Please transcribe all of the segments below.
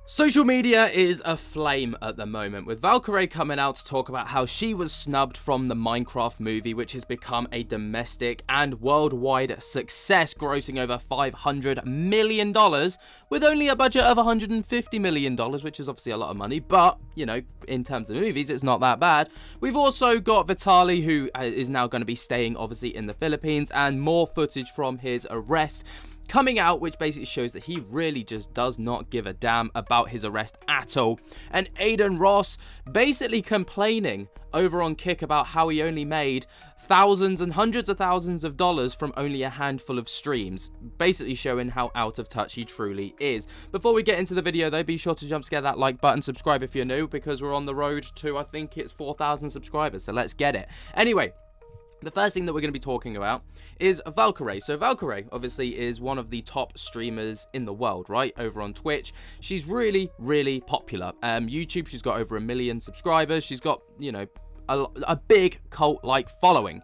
Social media is aflame at the moment, with Valkyrie coming out to talk about how she was snubbed from the Minecraft movie, which has become a domestic and worldwide success, grossing over $500 million, with only a budget of $150 million, which is obviously a lot of money, but, you know, in terms of movies, it's not that bad. We've also got Vitali, who is now going to be staying, obviously, in the Philippines, and more footage from his arrest coming out, which basically shows that he really just does not give a damn about his arrest at all. And Adin Ross basically complaining over on Kick about how he only made thousands and hundreds of thousands of dollars from only a handful of streams, basically showing how out of touch he truly is. Before we get into the video though, be sure to jump scare that like button, subscribe if you're new, because we're on the road to, I think it's 4,000 subscribers, so let's get it. Anyway, the first thing that we're going to be talking about is Valkyrie. So Valkyrie, obviously, is one of the top streamers in the world, right? Over on Twitch. She's really, really popular. YouTube, she's got over 1 million subscribers. She's got, you know, a big cult-like following.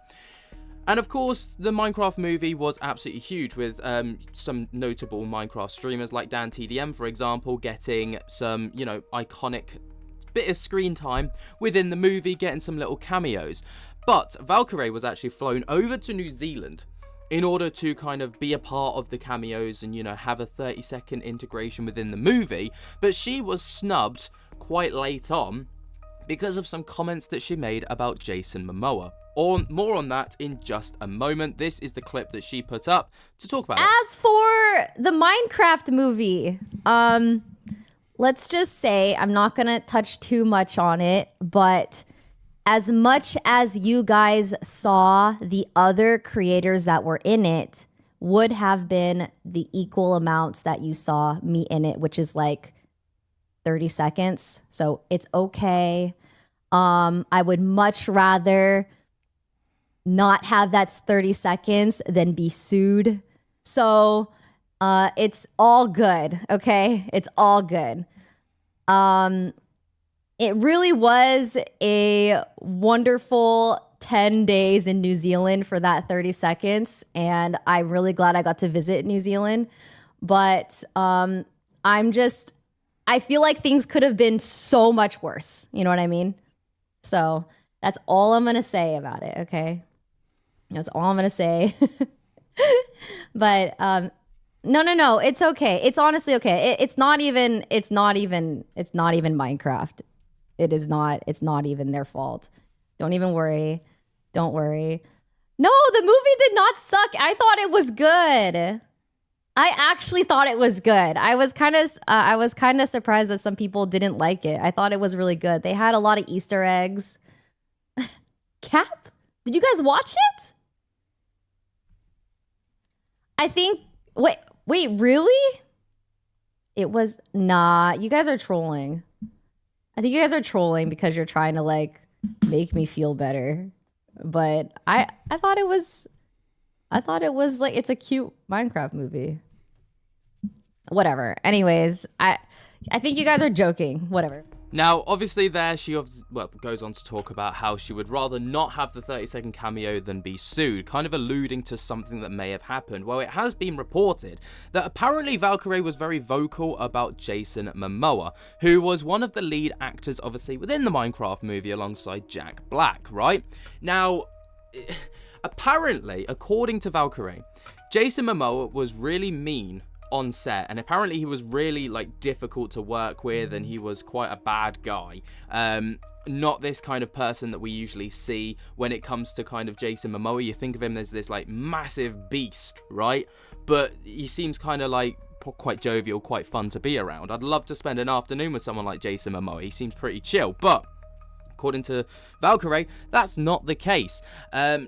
And of course, the Minecraft movie was absolutely huge, with some notable Minecraft streamers like Dan TDM, for example, getting some, you know, iconic bit of screen time within the movie, getting some little cameos. But Valkyrie was actually flown over to New Zealand in order to kind of be a part of the cameos and, you know, have a 30-second integration within the movie. But she was snubbed quite late on because of some comments that she made about Jason Momoa. Or more on that in just a moment. This is the clip that she put up to talk about it. As for the Minecraft movie, let's just say, I'm not gonna touch too much on it, but as much as you guys saw the other creators that were in it would have been the equal amounts that you saw me in it, which is like 30 seconds. So it's okay. I would much rather not have that 30 seconds than be sued. So it's all good, okay? It's all good. It really was a wonderful 10 days in New Zealand for that 30 seconds. And I'm really glad I got to visit New Zealand. But I feel like things could have been so much worse. You know what I mean? So that's all I'm going to say about it, okay? That's all I'm going to say. But no, it's okay. It's honestly okay. It's not even Minecraft. It's not even their fault. Don't even worry. Don't worry. No, the movie did not suck. I thought it was good. I actually thought it was good. I was kind of surprised that some people didn't like it. I thought it was really good. They had a lot of Easter eggs. Cap? Did you guys watch it? I think, wait, really? It was, nah, you guys are trolling. I think you guys are trolling because you're trying to like make me feel better. But I thought it was like, it's a cute Minecraft movie. Whatever. Anyways, I think you guys are joking. Whatever. Now, obviously there she goes on to talk about how she would rather not have the 30-second cameo than be sued, kind of alluding to something that may have happened. Well, it has been reported that apparently Valkyrie was very vocal about Jason Momoa, who was one of the lead actors, obviously, within the Minecraft movie alongside Jack Black, right? Now, apparently, according to Valkyrie, Jason Momoa was really mean on set, and apparently he was really like difficult to work with, and he was quite a bad guy. Not this kind of person that we usually see when it comes to kind of Jason Momoa. You think of him as this like massive beast, right? But he seems kind of like quite jovial, quite fun to be around. I'd love to spend an afternoon with someone like Jason Momoa. He seems pretty chill, but according to Valkyrie, that's not the case.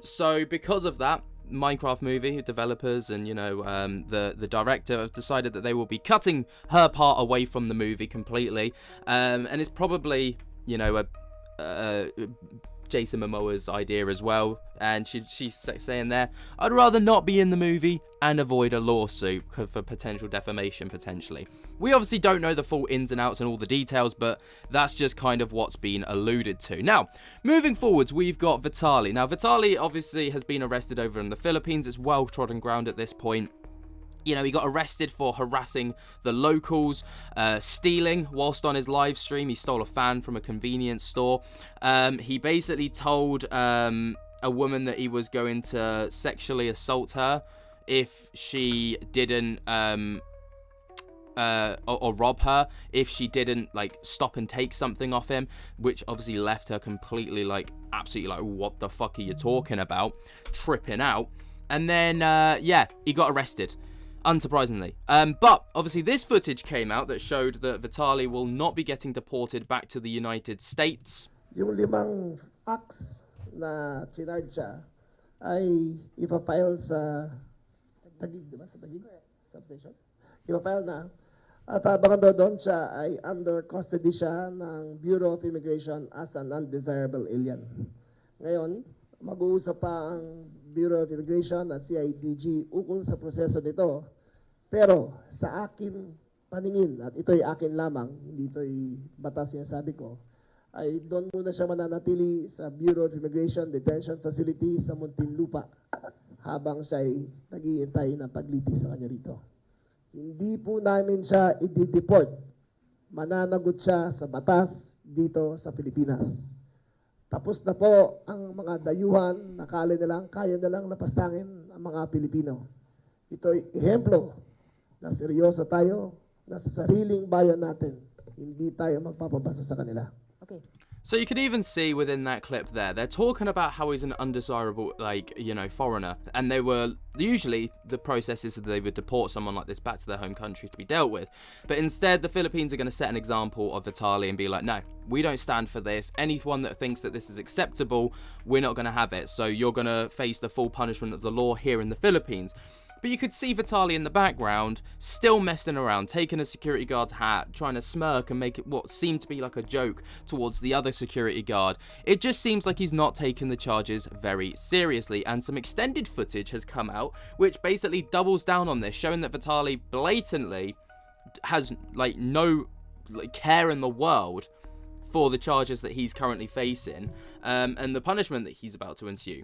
So because of that, Minecraft movie developers and, you know, the director have decided that they will be cutting her part away from the movie completely, and it's probably, you know, Jason Momoa's idea as well, and she's saying there, I'd rather not be in the movie and avoid a lawsuit for potential defamation, potentially. We obviously don't know the full ins and outs and all the details, but that's just kind of what's been alluded to. Now, moving forwards, we've got Vitali. Now, Vitali obviously has been arrested over in the Philippines. It's well-trodden ground at this point. You know, he got arrested for harassing the locals, stealing whilst on his live stream. He stole a fan from a convenience store. He basically told a woman that he was going to sexually assault her if she didn't, or rob her if she didn't, like, stop and take something off him, which obviously left her completely, like, absolutely, like, what the fuck are you talking about? Tripping out. And then, yeah, he got arrested. Unsurprisingly. But obviously this footage came out that showed that Vitali will not be getting deported back to the United States. Yung limang acts na charge siya ay ipafile sa Taguig, di ba? Sa Taguig? Substation? Ipafile na. At habang doon siya ay under custody siya ng Bureau of Immigration as an undesirable alien. Ngayon, mag-uusap pa ang Bureau of Immigration at CIDG ukol sa proseso nito. Pero sa akin paningin, at ito'y akin lamang, hindi ito'y batas yung sabi ko, ay doon muna siya mananatili sa Bureau of Immigration Detention Facility sa Muntinlupa habang siya ay nag-iintay ng paglitis sa kanya rito. Hindi po namin siya i-deport. Mananagot siya sa batas dito sa Pilipinas. Tapos na po ang mga dayuhan, nakala nilang kaya nilang napastangin ang mga Pilipino. Ito'y ehemplo na seryoso tayo na sa sariling bayan natin. Hindi tayo magpapabasa sa kanila. Okay. So you can even see within that clip there, they're talking about how he's an undesirable, like, you know, foreigner. And they were, usually the process is that they would deport someone like this back to their home country to be dealt with. But instead, the Philippines are going to set an example of Vitali and be like, no, we don't stand for this. Anyone that thinks that this is acceptable, we're not going to have it. So you're going to face the full punishment of the law here in the Philippines. But you could see Vitali in the background, still messing around, taking a security guard's hat, trying to smirk and make it what seemed to be like a joke towards the other security guard. It just seems like he's not taking the charges very seriously, and some extended footage has come out, which basically doubles down on this, showing that Vitali blatantly has, like, no care in the world for the charges that he's currently facing, and the punishment that he's about to ensue.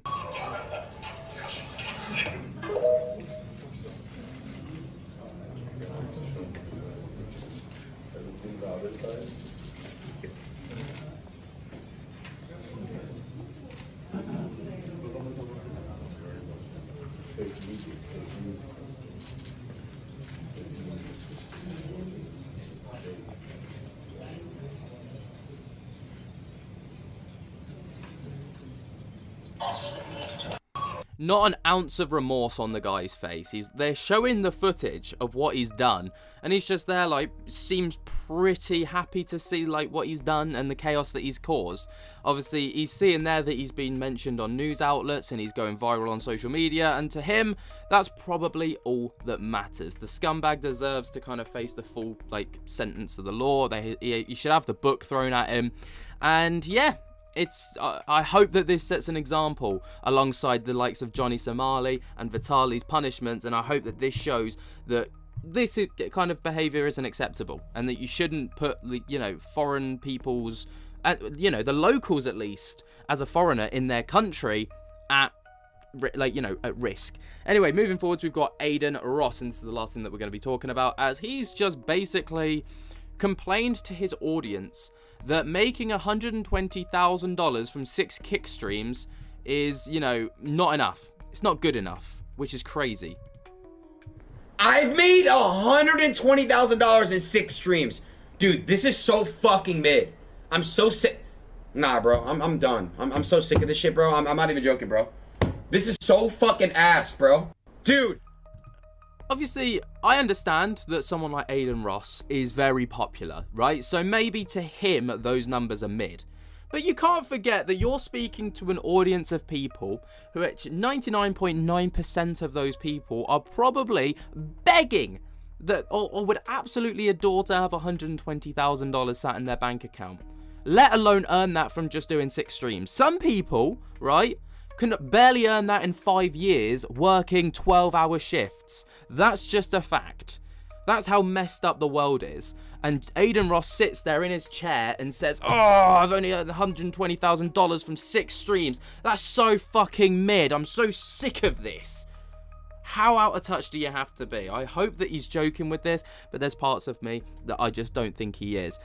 Not an ounce of remorse on the guy's face. They're showing the footage of what he's done, and he's just there, like, seems pretty happy to see, like, what he's done and the chaos that he's caused. Obviously, he's seeing there that he's been mentioned on news outlets and he's going viral on social media, and to him, that's probably all that matters. The scumbag deserves to kind of face the full, like, sentence of the law. He should have the book thrown at him, and yeah. I hope that this sets an example alongside the likes of Johnny Somali and Vitali's punishments, and I hope that this shows that this kind of behavior isn't acceptable, and that you shouldn't put, you know, foreign people's, you know, the locals at least, as a foreigner in their country at, like, you know, at risk. Anyway, moving forwards, we've got Adin Ross, and this is the last thing that we're going to be talking about, as he's just basically complained to his audience that making $120,000 from 6 kick streams is, you know, not enough. It's not good enough, which is crazy. I've made $120,000 in 6 streams. Dude, this is so fucking mid. I'm so sick. Nah, bro, I'm done. I'm so sick of this shit, bro. I'm not even joking, bro. This is so fucking ass, bro. Dude. Obviously, I understand that someone like Adin Ross is very popular, right? So maybe to him, those numbers are mid. But you can't forget that you're speaking to an audience of people who, 99.9% of those people are probably begging that, or would absolutely adore to have $120,000 sat in their bank account, let alone earn that from just doing 6 streams. Some people, right, can barely earn that in 5 years working 12-hour shifts. That's just a fact. That's how messed up the world is. And Adin Ross sits there in his chair and says, oh, I've only earned $120,000 from 6 streams. That's so fucking mid. I'm so sick of this. How out of touch do you have to be? I hope that he's joking with this, but there's parts of me that I just don't think he is.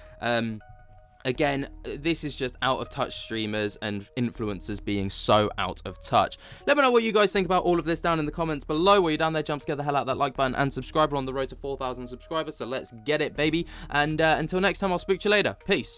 Again, this is just out of touch streamers and influencers being so out of touch. Let me know what you guys think about all of this down in the comments below. While you're down there, jump to get the hell out of that like button and subscribe. We're on the road to 4,000 subscribers, so let's get it, baby. And until next time, I'll speak to you later. Peace.